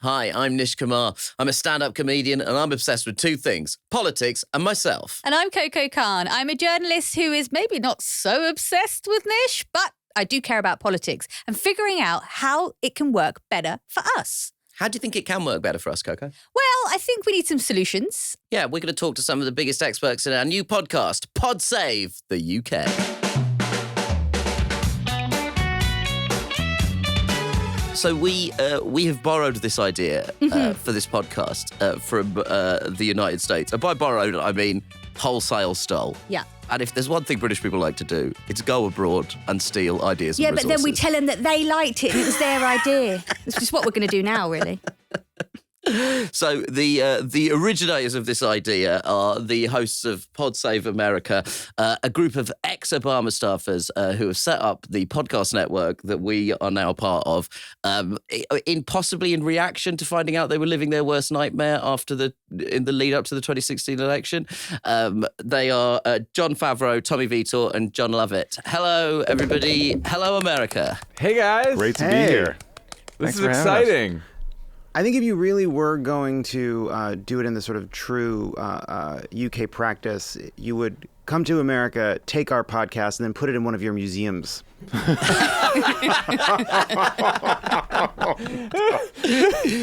Hi, I'm Nish Kumar. I'm a stand-up comedian and I'm obsessed with two things, politics and myself. And I'm Coco Khan. I'm a journalist who is maybe not so obsessed with Nish, but I do care about politics and figuring out how it can work better for us. How do you think it can work better for us, Coco? Well, I think we need some solutions. Yeah, we're going to talk to some of the biggest experts in our new podcast, Pod Save the UK. So we have borrowed this idea for this podcast from the United States. And by borrowed, I mean wholesale stole. Yeah. And if there's one thing British people like to do, it's go abroad and steal ideas and resources. Yeah, but then we tell them that they liked it and it was their idea. This is what we're going to do now, really. So the originators of this idea are the hosts of Pod Save America, a group of ex-Obama staffers who have set up the podcast network that we are now part of, possibly in reaction to finding out they were living their worst nightmare in the lead up to the 2016 election. They are Jon Favreau, Tommy Vitor, and Jon Lovett. Hello, everybody. Hello, America. Hey, guys. Great to be here. This is exciting. I think if you really were going to do it in the sort of true UK practice, you would come to America, take our podcast, and then put it in one of your museums.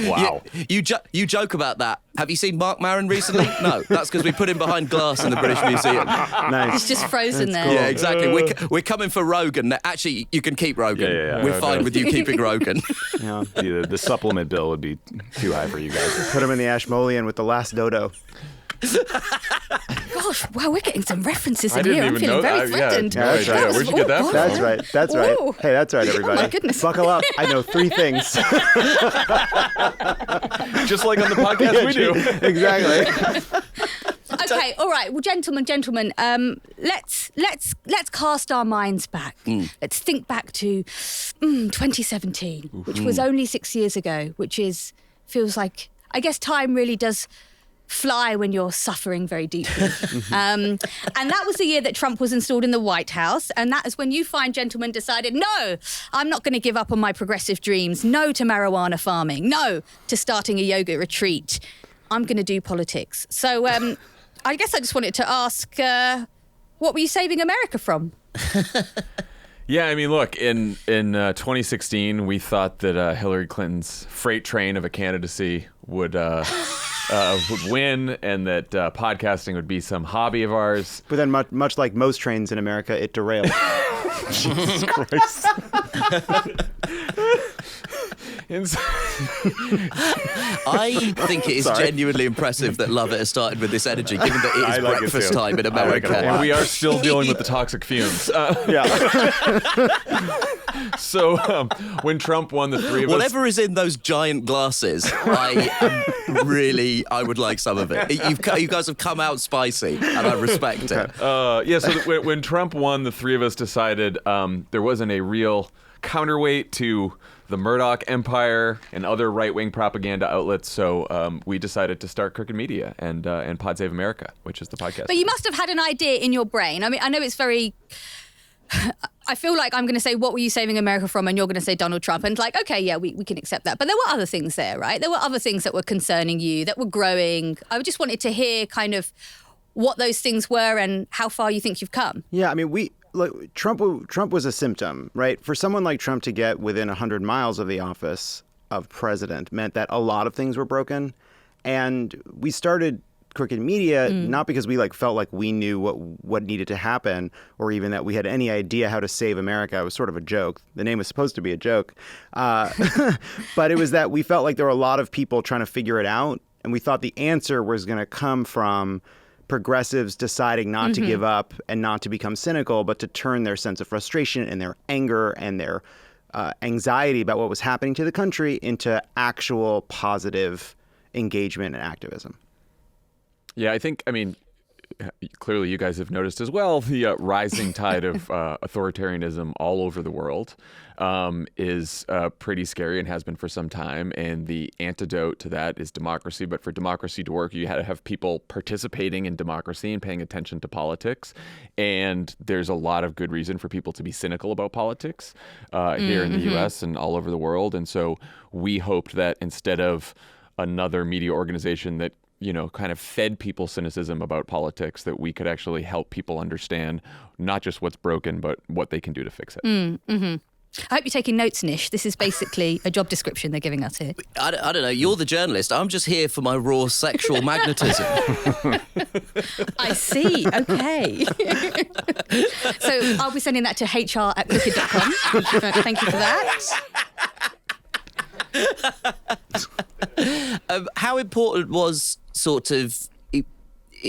Wow. You joke about that. Have you seen Mark Maron recently? No, that's because we put him behind glass in the British Museum. Nice. It's just frozen there. Cool. Yeah, exactly. We're coming for Rogan. Actually, you can keep Rogan. Yeah. We're fine with you keeping Rogan. Yeah. The supplement bill would be too high for you guys. Put him in the Ashmolean with the last dodo. Gosh, wow, we're getting some references in didn't here. I'm even feeling know very that. Yeah, threatened. no idea. Where'd you get that from? That's right. That's right. Ooh. Hey, that's right, everybody. Oh, my goodness. Buckle up. I know 3 things. Just like on the podcast we do. Exactly. Okay, all right. Well, gentlemen, let's cast our minds back. Let's think back to 2017, which was only 6 years ago, feels like, I guess time really does fly when you're suffering very deeply. And that was the year that Trump was installed in the White House. And that is when you fine gentlemen decided, no, I'm not going to give up on my progressive dreams. No to marijuana farming. No to starting a yoga retreat. I'm going to do politics. So I guess I just wanted to ask, what were you saving America from? Yeah, I mean, look, in 2016, we thought that Hillary Clinton's freight train of a candidacy would win, and that podcasting would be some hobby of ours. But then much like most trains in America, it derailed. Jesus Christ. I think it is genuinely impressive that Lovett has started with this energy, given that it is breakfast time in America. And we are still dealing with the toxic fumes. Yeah. So when Trump won, the three of us... Whatever is in those giant glasses, I would like some of it. You guys have come out spicy, and I respect it. So when Trump won, the three of us decided there wasn't a real counterweight to the Murdoch empire and other right-wing propaganda outlets, so we decided to start Crooked Media and Pod Save America, which is the podcast. But you must have had an idea in your brain. I mean, I know it's very... I feel like I'm going to say, what were you saving America from? And you're going to say Donald Trump. And like, okay, yeah, we can accept that. But there were other things there, right? There were other things that were concerning you, that were growing. I just wanted to hear kind of what those things were and how far you think you've come. Yeah, I mean, Trump was a symptom, right? For someone like Trump to get within 100 miles of the office of president meant that a lot of things were broken. And we started Crooked Media not because we felt like we knew what needed to happen, or even that we had any idea how to save America. It was sort of a joke. The name was supposed to be a joke. But it was that we felt like there were a lot of people trying to figure it out. And we thought the answer was going to come from progressives deciding not to give up and not to become cynical, but to turn their sense of frustration and their anger and their anxiety about what was happening to the country into actual positive engagement and activism. Yeah, I think, clearly you guys have noticed as well, the rising tide of authoritarianism all over the world is pretty scary and has been for some time. And the antidote to that is democracy. But for democracy to work, you had to have people participating in democracy and paying attention to politics. And there's a lot of good reason for people to be cynical about politics here in the U.S. and all over the world. And so we hoped that instead of another media organization that kind of fed people cynicism about politics, that we could actually help people understand not just what's broken, but what they can do to fix it. I hope you're taking notes, Nish. This is basically a job description they're giving us here. I don't know. You're the journalist. I'm just here for my raw sexual magnetism. I see. Okay. So I'll be sending that to hr@crooked.com. Thank you for that. How important was sort of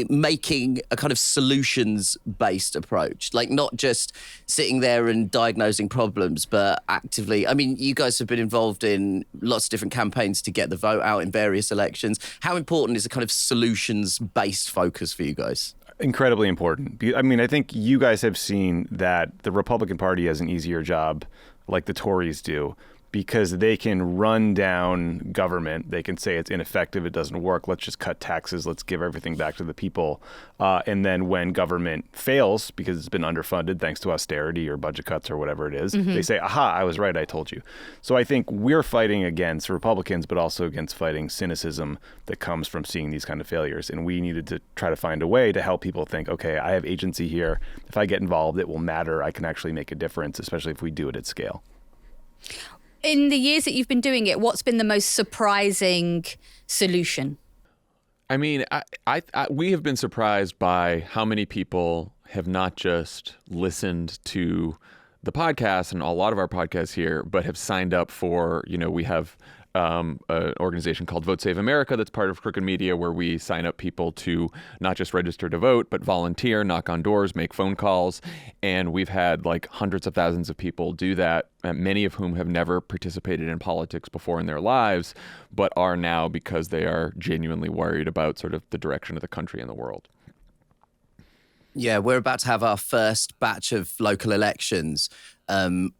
making a kind of solutions-based approach, like not just sitting there and diagnosing problems, but actively? I mean, you guys have been involved in lots of different campaigns to get the vote out in various elections. How important is a kind of solutions-based focus for you guys? Incredibly important. I mean, I think you guys have seen that the Republican Party has an easier job, like the Tories do, because they can run down government. They can say it's ineffective, it doesn't work, let's just cut taxes, let's give everything back to the people. And then when government fails, because it's been underfunded thanks to austerity or budget cuts or whatever it is, they say, aha, I was right, I told you. So I think we're fighting against Republicans, but also against fighting cynicism that comes from seeing these kind of failures. And we needed to try to find a way to help people think, okay, I have agency here. If I get involved, it will matter. I can actually make a difference, especially if we do it at scale. In the years that you've been doing it, what's been the most surprising solution? I mean, we have been surprised by how many people have not just listened to the podcast and a lot of our podcasts here, but have signed up for, we have an organization called Vote Save America that's part of Crooked Media, where we sign up people to not just register to vote, but volunteer, knock on doors, make phone calls. And we've had like hundreds of thousands of people do that, many of whom have never participated in politics before in their lives, but are now because they are genuinely worried about sort of the direction of the country and the world. Yeah, we're about to have our first batch of local elections,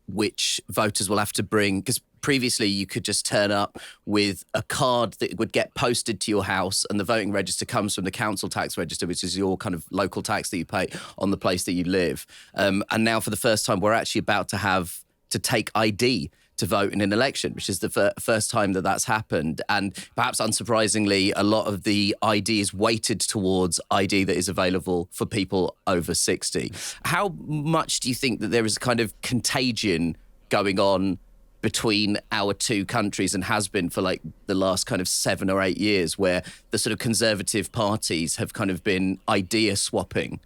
which voters will have to bring, because previously you could just turn up with a card that would get posted to your house, and the voting register comes from the council tax register, which is your kind of local tax that you pay on the place that you live. And now for the first time, we're actually about to have to take ID to vote in an election, which is the first time that that's happened. And perhaps unsurprisingly, a lot of the ID is weighted towards ID that is available for people over 60. How much do you think that there is a kind of contagion going on between our two countries, and has been for like the last kind of 7 or 8 years, where the sort of conservative parties have kind of been idea swapping?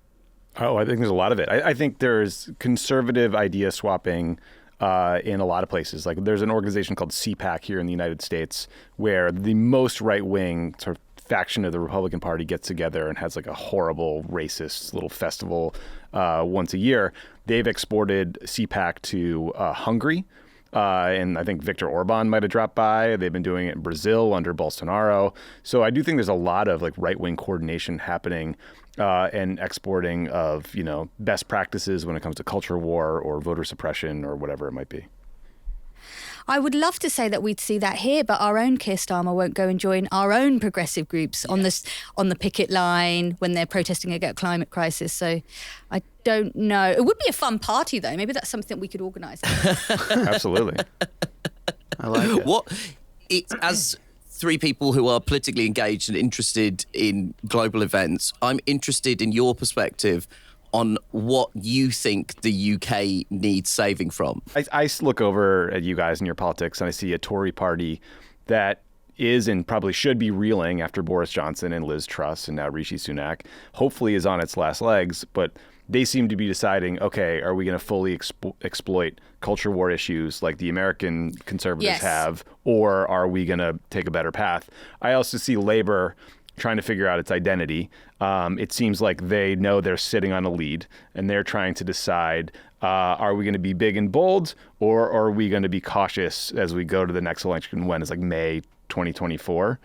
Oh, I think there's a lot of it. I think there's conservative idea swapping in a lot of places. Like there's an organization called CPAC here in the United States, where the most right-wing sort of faction of the Republican Party gets together and has like a horrible racist little festival once a year. They've exported CPAC to Hungary. And I think Viktor Orban might have dropped by. They've been doing it in Brazil under Bolsonaro. So I do think there's a lot of like right-wing coordination happening and exporting of, best practices when it comes to culture war or voter suppression or whatever it might be. I would love to say that we'd see that here, but our own Keir Starmer won't go and join our own progressive groups on the picket line when they're protesting against climate crisis. So I don't know. It would be a fun party, though. Maybe that's something we could organise. Absolutely. I like it. As three people who are politically engaged and interested in global events, I'm interested in your perspective on what you think the UK needs saving from. I look over at you guys and your politics, and I see a Tory party that is and probably should be reeling after Boris Johnson and Liz Truss and now Rishi Sunak, hopefully is on its last legs, but they seem to be deciding, okay, are we going to fully exploit culture war issues like the American conservatives have, or are we going to take a better path? I also see Labour trying to figure out its identity. It seems like they know they're sitting on a lead, and they're trying to decide, are we going to be big and bold, or are we going to be cautious as we go to the next election when it's like May 2024?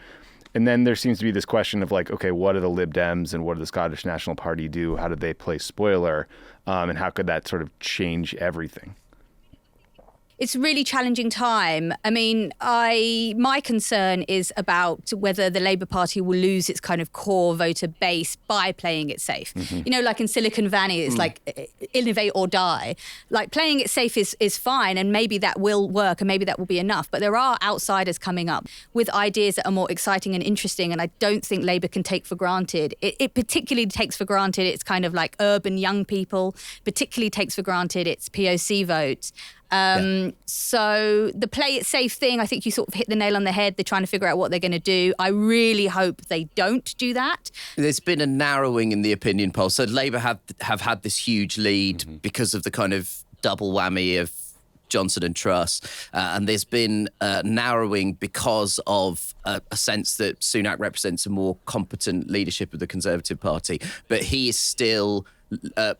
And then there seems to be this question of like, okay, what do the Lib Dems and what do the Scottish National Party do? How did they play spoiler? And how could that sort of change everything? It's a really challenging time. I mean, my concern is about whether the Labour Party will lose its kind of core voter base by playing it safe. Mm-hmm. You know, like in Silicon Valley, it's like innovate or die. Like playing it safe is fine, and maybe that will work and maybe that will be enough. But there are outsiders coming up with ideas that are more exciting and interesting, and I don't think Labour can take for granted. It particularly takes for granted it's kind of like urban young people, particularly takes for granted its POC votes. So the play it safe thing, I think you sort of hit the nail on the head. They're trying to figure out what they're going to do. I really hope they don't do that. There's been a narrowing in the opinion poll. So Labour have had this huge lead because of the kind of double whammy of Johnson and Truss. And there's been narrowing because of a sense that Sunak represents a more competent leadership of the Conservative Party. But he is still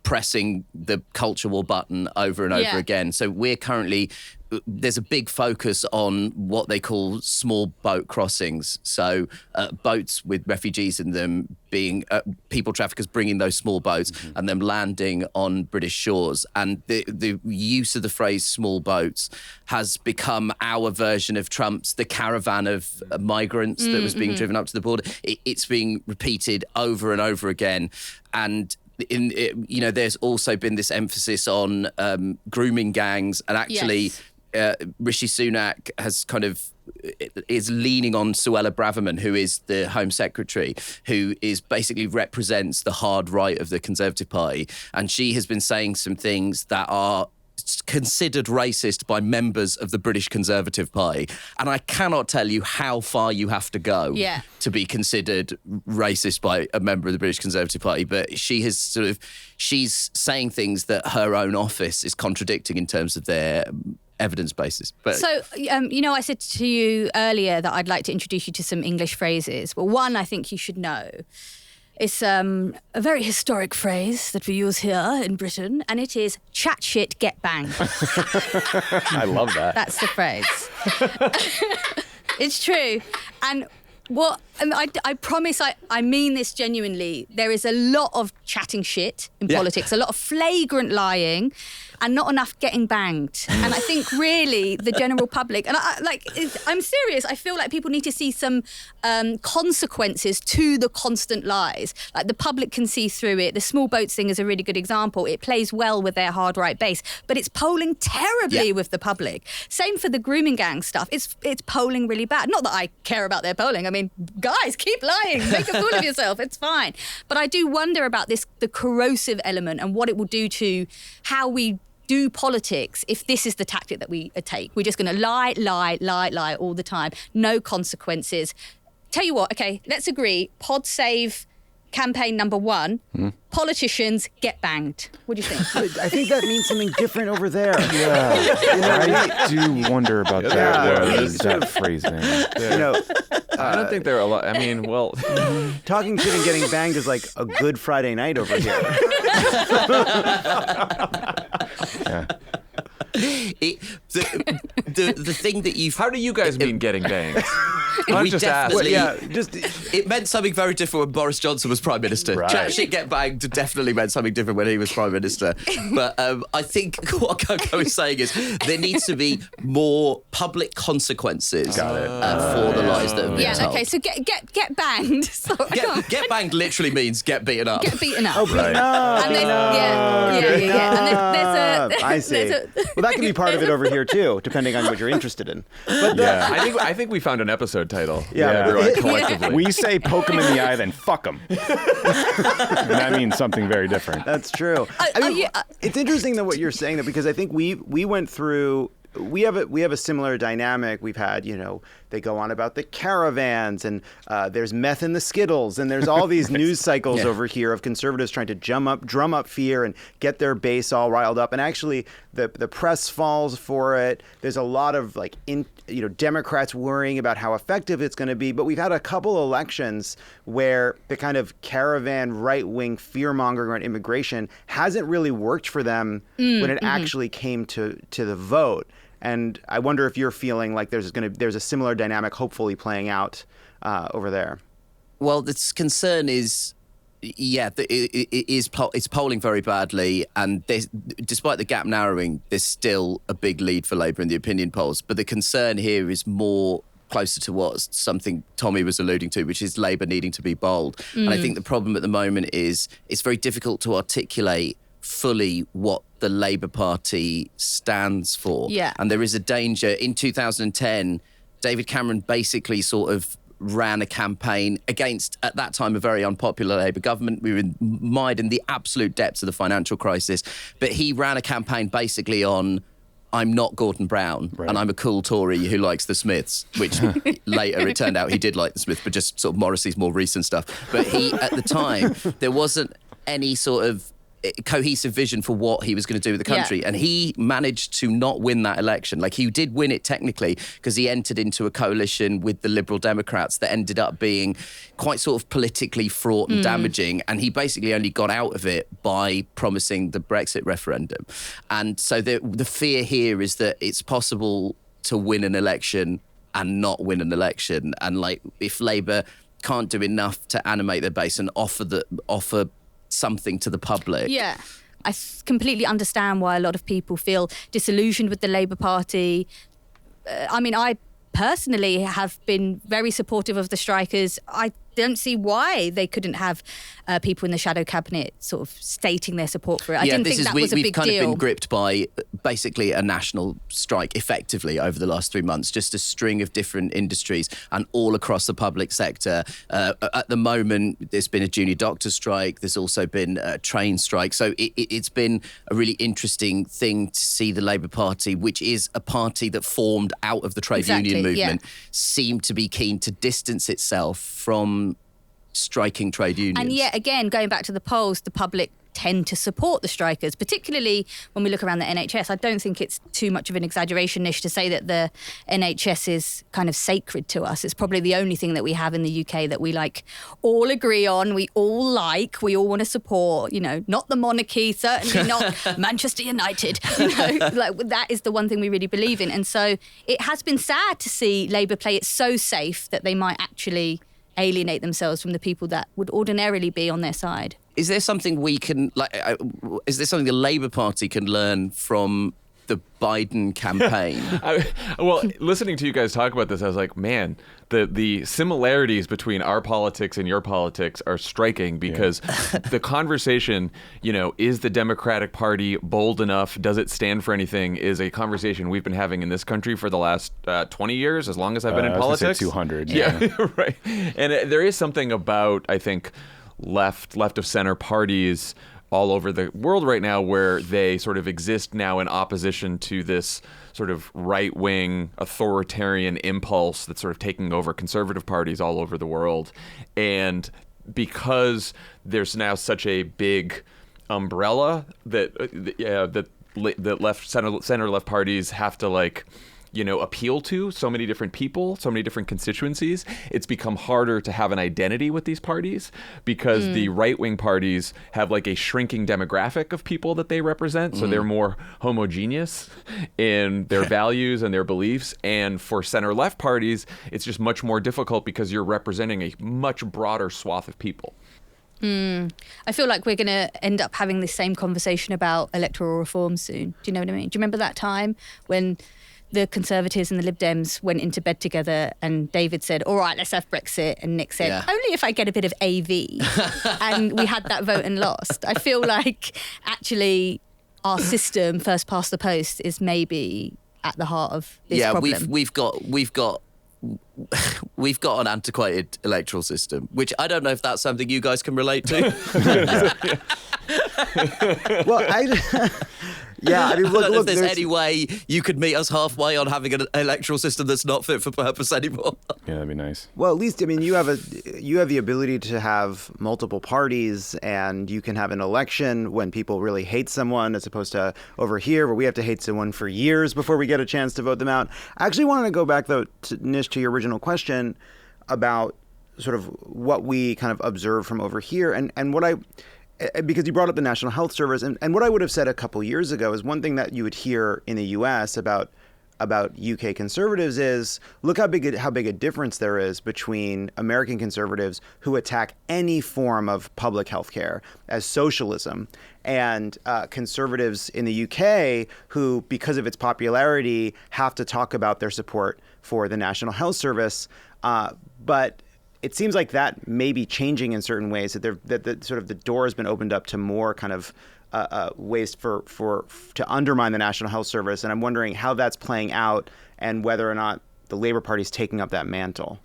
pressing the culture war button over and over again. So there's a big focus on what they call small boat crossings. So boats with refugees in them being people traffickers bringing those small boats and them landing on British shores. And the use of the phrase small boats has become our version of Trump's the caravan of migrants that was being driven up to the border. It's being repeated over and over again. And there's also been this emphasis on grooming gangs, and actually Rishi Sunak has is leaning on Suella Braverman, who is the Home Secretary, who basically represents the hard right of the Conservative Party, and she has been saying some things that are considered racist by members of the British Conservative Party. And I cannot tell you how far you have to go to be considered racist by a member of the British Conservative Party. But she's saying things that her own office is contradicting in terms of their evidence basis. But so, I said to you earlier that I'd like to introduce you to some English phrases. Well, one I think you should know. It's a very historic phrase that we use here in Britain, and it is chat shit, get banged. I love that. That's the phrase. It's true. And I promise I mean this genuinely. There is a lot of chatting shit in politics, a lot of flagrant lying, and not enough getting banged. And I think really the general public, and I'm serious, I feel like people need to see some consequences to the constant lies. Like the public can see through it. The small boats thing is a really good example. It plays well with their hard right base, but it's polling terribly with the public. Same for the grooming gang stuff. It's polling really bad. Not that I care about their polling. I mean, guys, keep lying. Make a fool of yourself. It's fine. But I do wonder about the corrosive element and what it will do to how we do politics if this is the tactic that we take. We're just going to lie all the time. No consequences. Tell you what, okay, let's agree. Pod save campaign number 1, politicians get banged. What do you think? I think that means something different over there. I do wonder about that phrasing. I don't think there are a lot. I mean, well, talking shit and getting banged is like a good Friday night over here. The thing that you've... How do you guys mean getting banged? I'm just definitely- asking. It meant something very different when Boris Johnson was Prime Minister. Right. Chat shit, get banged definitely meant something different when he was Prime Minister. But I think what Coco is saying is there needs to be more public consequences for the lies that have been told. Okay, so get banged. So, Get banged literally means get beaten up. get beaten up. Oh, beaten up. And there's a... I see. Well, that can be part of it over here too, depending on what you're interested in. But I think we found an episode title. Yeah. Everyone collectively. We say poke them in the eye, then fuck them. And that means something very different. That's true. It's interesting though what you're saying though, because I think we went through. We have a similar dynamic. We've had, they go on about the caravans and there's meth in the Skittles and there's all these news cycles over here of conservatives trying to drum up fear and get their base all riled up. And actually the press falls for it. There's a lot of Democrats worrying about how effective it's going to be. But we've had a couple elections where the kind of caravan right-wing fear-mongering around immigration hasn't really worked for them when it actually came to the vote. And I wonder if you're feeling like there's a similar dynamic hopefully playing out over there. Well, the concern is, it's polling very badly, and despite the gap narrowing, there's still a big lead for Labour in the opinion polls. But the concern here is more closer to what something Tommy was alluding to, which is Labour needing to be bold. And I think the problem at the moment is it's very difficult to articulate fully what the Labour Party stands for. Yeah. And there is a danger. In 2010, David Cameron basically sort of ran a campaign against, at that time, a very unpopular Labour government. We were mired in the absolute depths of the financial crisis. But he ran a campaign basically on, I'm not Gordon Brown, and I'm a cool Tory who likes the Smiths, which later it turned out he did like the Smiths, but just sort of Morrissey's more recent stuff. But he, at the time, there wasn't any sort of cohesive vision for what he was going to do with the country. And he managed to not win that election. Like, he did win it technically because he entered into a coalition with the Liberal Democrats that ended up being quite sort of politically fraught and damaging. And he basically only got out of it by promising the Brexit referendum. And so the fear here is that it's possible to win an election and not win an election. And like, if Labour can't do enough to animate their base and offer something to the public. Yeah. I completely understand why a lot of people feel disillusioned with the Labour Party. I personally have been very supportive of the strikers. I don't see why they couldn't have people in the shadow cabinet sort of stating their support for it. I didn't think that was a big deal. We've kind of been gripped by basically a national strike effectively over the last 3 months, just a string of different industries and all across the public sector. At the moment, there's been a junior doctor strike. There's also been a train strike. So it's been a really interesting thing to see the Labour Party, which is a party that formed out of the trade union movement, seem to be keen to distance itself from striking trade unions. And yet again, going back to the polls, the public tend to support the strikers, particularly when we look around the NHS. I don't think it's too much of an exaggeration-ish to say that the NHS is kind of sacred to us. It's probably the only thing that we have in the UK that we all agree on, we all want to support, not the monarchy, certainly not Manchester United. That is the one thing we really believe in. And so it has been sad to see Labour play it so safe that they might actually alienate themselves from the people that would ordinarily be on their side. Is there something is there something the Labour Party can learn from the Biden campaign? Well, listening to you guys talk about this, I was like, man, the similarities between our politics and your politics are striking because the conversation, is the Democratic Party bold enough? Does it stand for anything? Is a conversation we've been having in this country for the last 20 years, as long as I've been in politics. I was gonna say 200. Yeah, right. And there is something about, I think, left of center parties all over the world right now where they sort of exist now in opposition to this sort of right-wing authoritarian impulse that's sort of taking over conservative parties all over the world. And because there's now such a big umbrella that center left parties have to appeal to so many different people, so many different constituencies, it's become harder to have an identity with these parties because the right-wing parties have a shrinking demographic of people that they represent. So they're more homogeneous in their values and their beliefs. And for center-left parties, it's just much more difficult because you're representing a much broader swath of people. I feel like we're going to end up having this same conversation about electoral reform soon. Do you know what I mean? Do you remember that time when the Conservatives and the Lib Dems went into bed together and David said, all right, let's have Brexit. And Nick said, only if I get a bit of AV. And we had that vote and lost. I feel like actually our system, first past the post, is maybe at the heart of this problem. We've got an antiquated electoral system, which I don't know if that's something you guys can relate to. Well, I don't know if there's any way you could meet us halfway on having an electoral system that's not fit for purpose anymore. Yeah, that'd be nice. Well, at least, you have the ability to have multiple parties, and you can have an election when people really hate someone, as opposed to over here where we have to hate someone for years before we get a chance to vote them out. I actually wanted to go back, though, Nish, to your original question about sort of what we kind of observe from over here, and what because you brought up the National Health Service, and what I would have said a couple years ago is one thing that you would hear in the U.S. about about UK conservatives is look how big a difference there is between American conservatives who attack any form of public health care as socialism and conservatives in the UK who, because of its popularity, have to talk about their support for the National Health Service. But it seems like that may be changing in certain ways, that sort of the door has been opened up to more kind of ways to undermine the National Health Service. And I'm wondering how that's playing out and whether or not the Labour Party is taking up that mantle.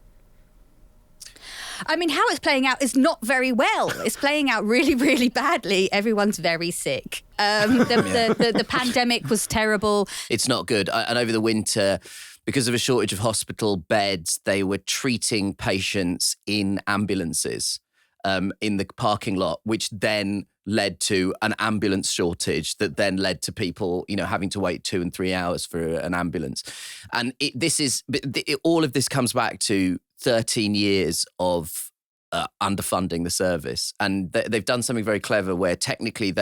I mean, how it's playing out is not very well. It's playing out really, really badly. Everyone's very sick. The pandemic was terrible. It's not good. And over the winter, because of a shortage of hospital beds, they were treating patients in ambulances in the parking lot, which then led to an ambulance shortage that then led to people, having to wait 2 and 3 hours for an ambulance. And all of this comes back to 13 years of underfunding the service. And they've done something very clever where technically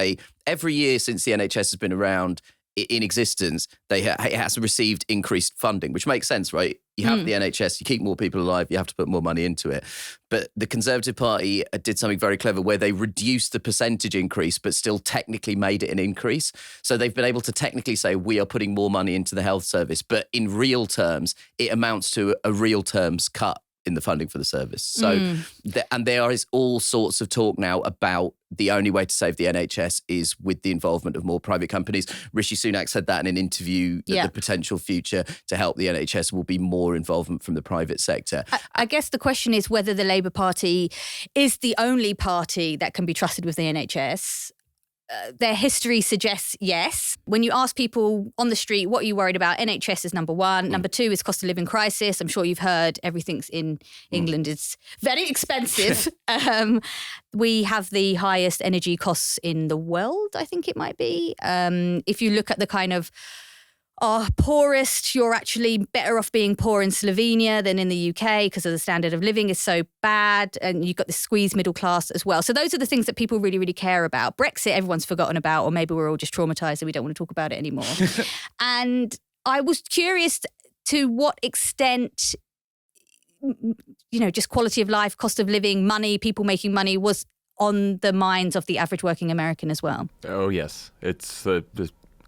every year since the NHS has been around in existence, it has received increased funding, which makes sense, right? You have the NHS, you keep more people alive, you have to put more money into it. But the Conservative Party did something very clever where they reduced the percentage increase, but still technically made it an increase. So they've been able to technically say, we are putting more money into the health service, but in real terms, it amounts to a real terms cut in the funding for the service. So, and there is all sorts of talk now about the only way to save the NHS is with the involvement of more private companies. Rishi Sunak said that in an interview, that the potential future to help the NHS will be more involvement from the private sector. I guess the question is whether the Labour Party is the only party that can be trusted with the NHS. Their history suggests yes. When you ask people on the street, what are you worried about? NHS is number one. Number two is cost of living crisis. I'm sure you've heard everything's in England is very expensive. We have the highest energy costs in the world, I think it might be. If you look at the kind of poorest, you're actually better off being poor in Slovenia than in the UK because of the standard of living is so bad, and you've got the squeezed middle class as well. So those are the things that people really, really care about. Brexit, everyone's forgotten about, or maybe we're all just traumatized and we don't want to talk about it anymore. And I was curious to what extent, just quality of life, cost of living, money, people making money was on the minds of the average working American as well. Oh, yes. It's the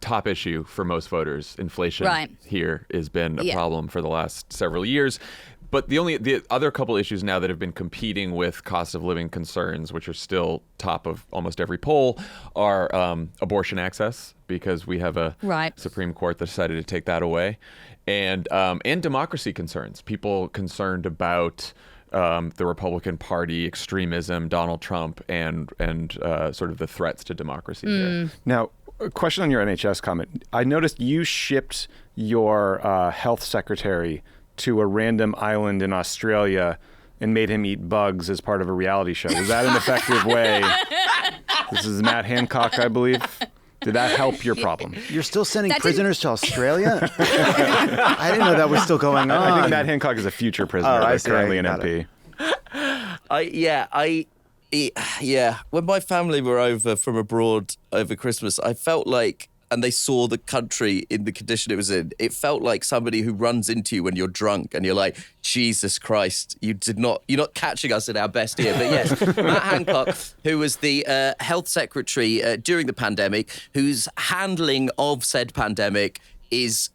top issue for most voters. Inflation here has been a problem for the last several years. But the other couple issues now that have been competing with cost of living concerns, which are still top of almost every poll, are abortion access, because we have a Supreme Court that decided to take that away, and democracy concerns. People concerned about the Republican Party, extremism, Donald Trump, and sort of the threats to democracy here. Now, a question on your NHS comment. I noticed you shipped your health secretary to a random island in Australia and made him eat bugs as part of a reality show. Was that an effective way? This is Matt Hancock, I believe. Did that help your problem? You're still sending prisoners to Australia? I didn't know that was still going on. I think Matt Hancock is a future prisoner, but currently an MP. When my family were over from abroad over Christmas, I felt like, and they saw the country in the condition it was in, it felt like somebody who runs into you when you're drunk and you're like, Jesus Christ, you're not catching us at our best here. But yes, Matt Hancock, who was the health secretary during the pandemic, whose handling of said pandemic is,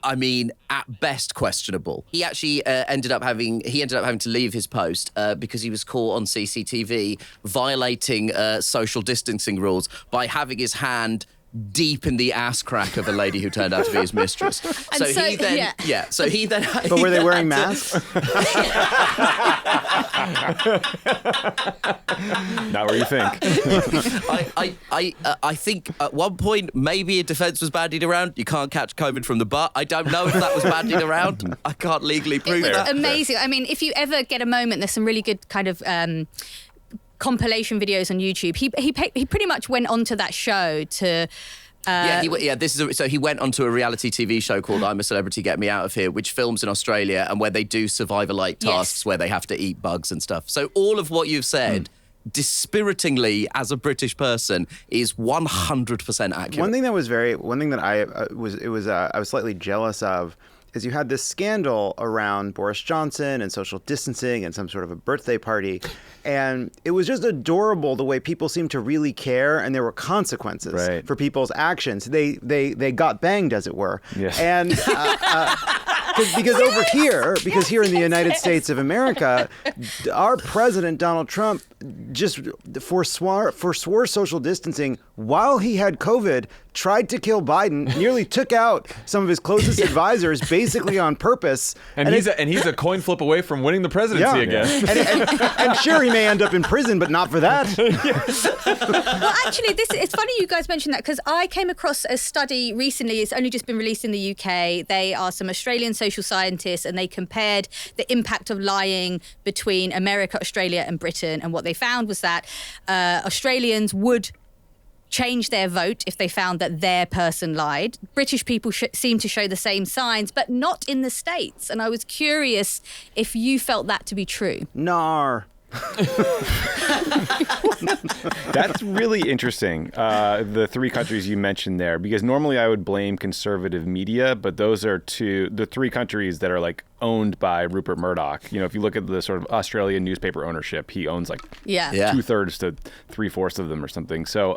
at best questionable. He actually ended up having to leave his post because he was caught on CCTV violating social distancing rules by having his hand deep in the ass crack of a lady who turned out to be his mistress. So he then. But were they wearing masks? Not what you think. I think at one point maybe a defence was bandied around. You can't catch COVID from the butt. I don't know if that was bandied around. I can't legally prove that. It was amazing. I mean, if you ever get a moment, there's some really good kind of compilation videos on YouTube. He pretty much went onto that show to. He went onto a reality TV show called I'm a Celebrity, Get Me Out of Here, which films in Australia and where they do survivor-like tasks where they have to eat bugs and stuff. So all of what you've said dispiritingly, as a British person, is 100% accurate. One thing that I was slightly jealous of is you had this scandal around Boris Johnson and social distancing and some sort of a birthday party. And it was just adorable the way people seemed to really care, and there were consequences for people's actions. They got banged, as it were. Yes. And because here in the United States of America, our president, Donald Trump, just forswore social distancing while he had COVID, tried to kill Biden, nearly took out some of his closest advisors, basically on purpose. And he's a coin flip away from winning the presidency again. And sure, he may end up in prison, but not for that. Well, actually, it's funny you guys mentioned that, because I came across a study recently. It's only just been released in the UK. They are some Australian social scientists, and they compared the impact of lying between America, Australia, and Britain. And what they found was that Australians would change their vote if they found that their person lied. British people seem to show the same signs, but not in the States. And I was curious if you felt that to be true. Nar. That's really interesting, the three countries you mentioned there, because normally I would blame conservative media, but those are the three countries that are like owned by Rupert Murdoch. You know, if you look at the sort of Australian newspaper ownership, he owns like 2/3 to 3/4 of them or something. So,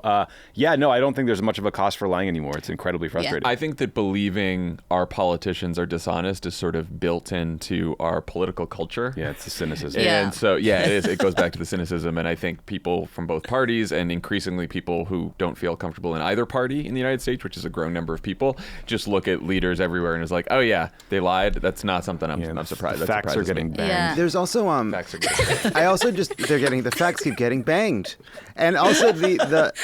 no, I don't think there's much of a cost for lying anymore. It's incredibly frustrating. I think that believing our politicians are dishonest is sort of built into our political culture. Yeah, it's the cynicism. And so, it is. It goes back to the cynicism. And I think people from both parties, and increasingly people who don't feel comfortable in either party in the United States, which is a growing number of people, just look at leaders everywhere and is like, oh yeah, they lied. That's not something I'm surprised. The facts are getting banged. Yeah. There's also Facts are getting banged. the facts keep getting banged, and also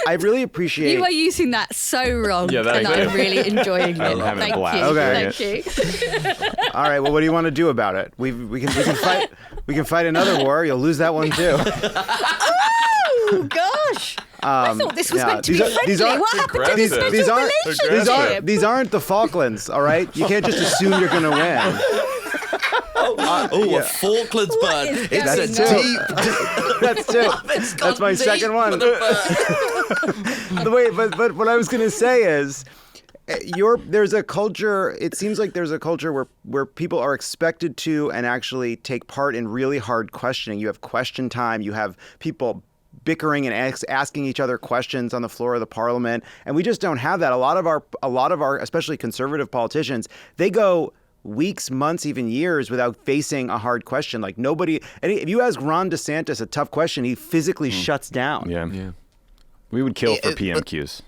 I really appreciate. You are using that so wrong, Yeah, and I'm really enjoying it. I'm having a Thank blast. you. Okay. Thank you. All right, well, what do you want to do about it? We can fight. We can fight another war. You'll lose that one too. Oh gosh. I thought this was meant to be friendly. What happened to this aggressive. special relationship? These aren't the Falklands, all right? You can't just assume you're going to win. A Falklands What burn. is It's going a on? deep. That's two. It's gone That's my deep second one. for the burn. But what I was going to say is, there's a culture. It seems like there's a culture where people are expected to and actually take part in really hard questioning. You have question time. You have people bickering and asking each other questions on the floor of the parliament, and we just don't have that. A lot of our, especially conservative politicians, they go weeks, months, even years without facing a hard question. Like nobody. And if you ask Ron DeSantis a tough question, he physically shuts down. Yeah. We would kill for PMQs.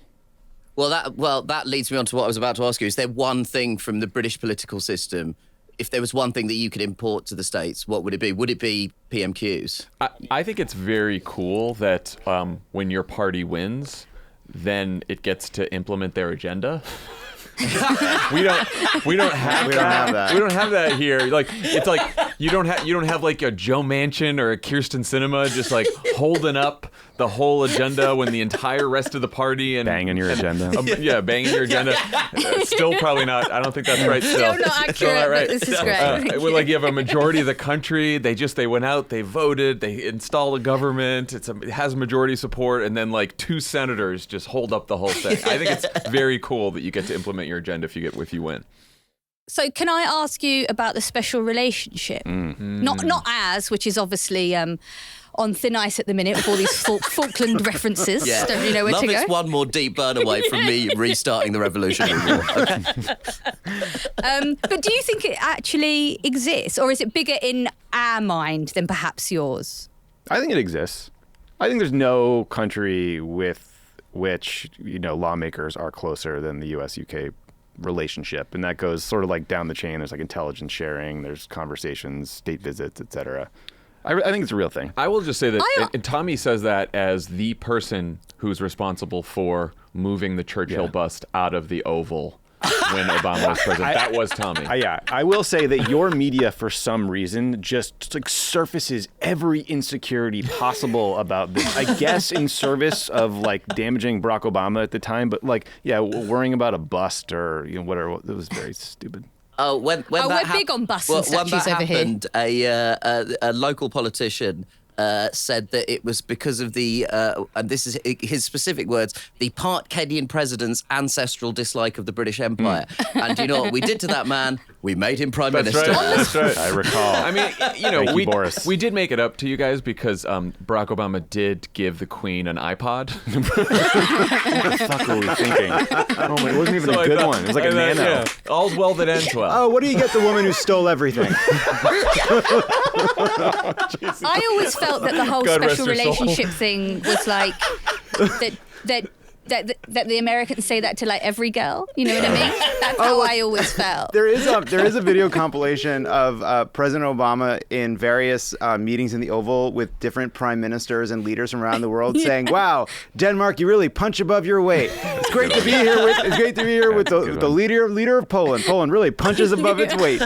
Well, that leads me on to what I was about to ask you. Is there one thing from the British political system, if there was one thing that you could import to the States, what would it be? Would it be PMQs? I think it's very cool that when your party wins, then it gets to implement their agenda. We don't have that. We don't have that here. Like it's like you don't have like a Joe Manchin or a Kirsten Sinema just like holding up the whole agenda when the entire rest of the party and Banging your agenda. Banging your agenda. Still probably not. I don't think that's right. Still not accurate. Still not right. But this is great. Like you have a majority of the country. They went out. They voted. They installed a government. It has majority support, and then like 2 senators just hold up the whole thing. I think it's very cool that you get to implement your agenda if you win. So can I ask you about the special relationship? Not as, which is obviously on thin ice at the minute with all these Falkland references. Yeah. Don't really know where Love to go. is one more deep burn away from me restarting the Revolutionary War. Okay. But do you think it actually exists, or is it bigger in our mind than perhaps yours? I think it exists. I think there's no country with which, lawmakers are closer than the U.S.-UK relationship. And that goes sort of like down the chain. There's like intelligence sharing, there's conversations, state visits, etc. I think it's a real thing. I will just say that, and Tommy says that as the person who's responsible for moving the Churchill bust out of the Oval when Obama was president. That was Tommy. I will say that your media, for some reason, just like surfaces every insecurity possible about this. I guess in service of like damaging Barack Obama at the time, but worrying about a bust or whatever. It was very stupid. Oh, when that we're big on busts and statues over here. When that happened, a local politician said that it was because of the, and this is his specific words, the part Kenyan president's ancestral dislike of the British Empire. And you know what we did to that man? We made him prime minister. That's right. I recall. I mean, you know, Thank you, Boris. we did make it up to you guys because Barack Obama did give the Queen an iPod. What the fuck were we thinking? Oh my, it wasn't even So a I good thought- one. It was like a I thought, nano. yeah, all's well that ends well. Oh, what do you get the woman who stole everything? I always felt that the whole God rest special her soul. relationship thing was like that the Americans say that to like every girl. You know what I mean? That's how I always felt. There is a video compilation of President Obama in various meetings in the Oval with different prime ministers and leaders from around the world saying, "Wow, Denmark, you really punch above your weight. It's great to be here with. It's great to be here with the leader of Poland. Poland really punches above its weight.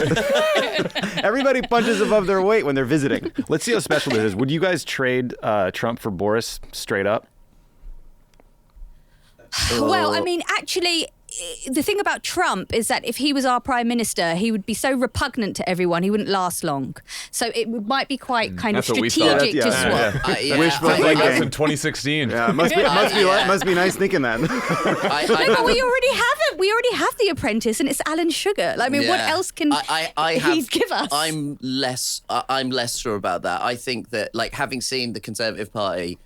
Everybody punches above their weight when they're visiting." Let's see how special this is. Would you guys trade Trump for Boris straight up? Well, I mean, actually, the thing about Trump is that if he was our prime minister, he would be so repugnant to everyone, he wouldn't last long. So it might be quite kind of That's what we thought. strategic to Yeah, swap. Wishful Like thinking. us in 2016. Yeah, must be nice thinking that. No, but we already have it. We already have The Apprentice, and it's Alan Sugar. Like, I mean, what Yeah. else can he give us? I'm less sure about that. I think that, like, having seen the Conservative Party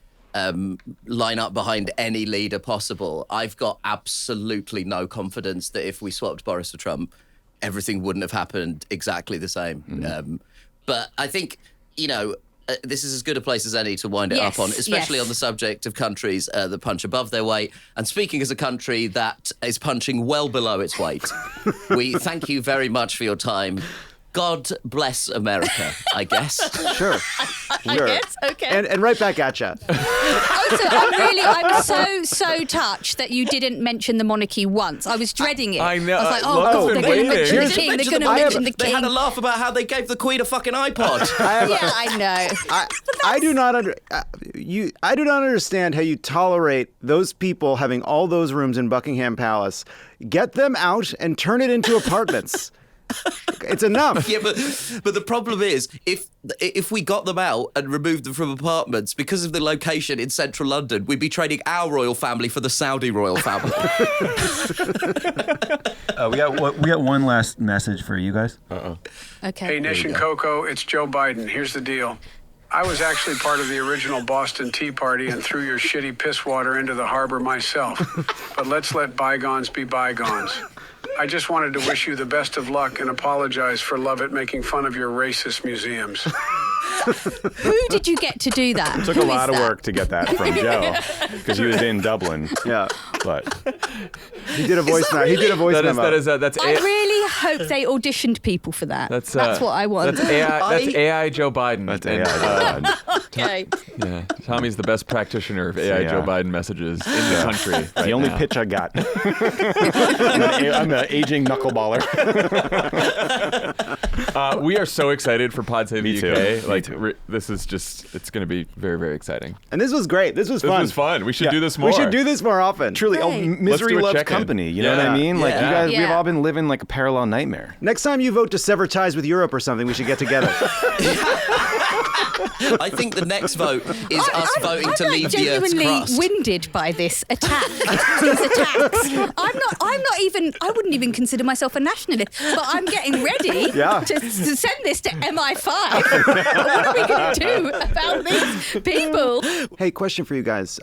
line up behind any leader possible, I've got absolutely no confidence that if we swapped Boris for Trump, everything wouldn't have happened exactly the same. But I think, you know, this is as good a place as any to wind it up on, especially on the subject of countries that punch above their weight. And speaking as a country that is punching well below its weight, we thank you very much for your time. God bless America, I guess. Sure. Yes, okay. And right back at you. Also, I'm so touched that you didn't mention the monarchy once. I was dreading it. I know. I was like, oh Look, God, I've they're been going to waiting. mention the king. They're going to mention the They king. had a laugh about how they gave the Queen a fucking iPod. Yeah, I know. I do not I do not understand how you tolerate those people having all those rooms in Buckingham Palace. Get them out and turn it into apartments. It's enough. Yeah, but the problem is, if we got them out and removed them from apartments, because of the location in central London, we'd be trading our royal family for the Saudi royal family. We got one last message for you guys. Okay. Hey, Nation Coco, it's Joe Biden. Here's the deal. I was actually part of the original Boston Tea Party and threw your shitty piss water into the harbor myself. But let's let bygones be bygones. I just wanted to wish you the best of luck and apologize for Lovett making fun of your racist museums. Who did you get to do that? It took a lot of work to get that from Joe because he was in Dublin. Yeah. But He did a voice memo. He did a voice memo. That's I really hope they auditioned people for that. That's what I want. That's AI Joe Biden. that's And, AI. Okay. yeah, Tommy's the best practitioner of AI Yeah. Joe Biden messages in the country. It's right the only now. pitch I got. I'm an aging knuckleballer. We are so excited for Pod Save Me the too. UK. Me Like, too. this is just, it's going to be very, very exciting. And this was great. This was This fun. was fun. We should Yeah. do this more. We should do this more often. Truly, Right. misery Let's do a loves check-in. company. You know what I Yeah. mean? Like you Yeah. guys, we've Yeah. all been living like a parallel nightmare. Next time you vote to sever ties with Europe or something, we should get together. I think the next vote is us voting to I'm leave the Earth's genuinely crust. winded by this attack. These attacks. I'm not even. I wouldn't even consider myself a nationalist, but I'm getting ready Yeah. to send this to MI5. What are we going to do about these people? Hey, question for you guys.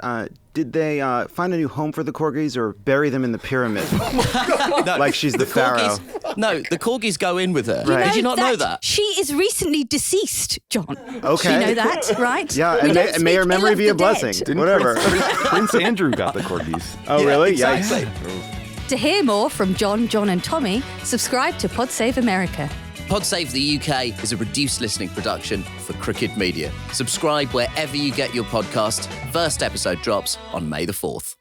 Did they find a new home for the corgis or bury them in the pyramid? No, Like she's the pharaoh. No, the corgis go in with her. Right. Did you not know that? She is recently deceased, John. Okay. You know that, right? Yeah, We and don't may her speak memory ill be a of the blessing. dead. Whatever. Prince Andrew got the corgis. Oh, really? Exactly. Yikes. To hear more from John, and Tommy, subscribe to Pod Save America. Pod Save the UK is a reduced listening production for Cricket Media. Subscribe wherever you get your podcast. First episode drops on May the 4th.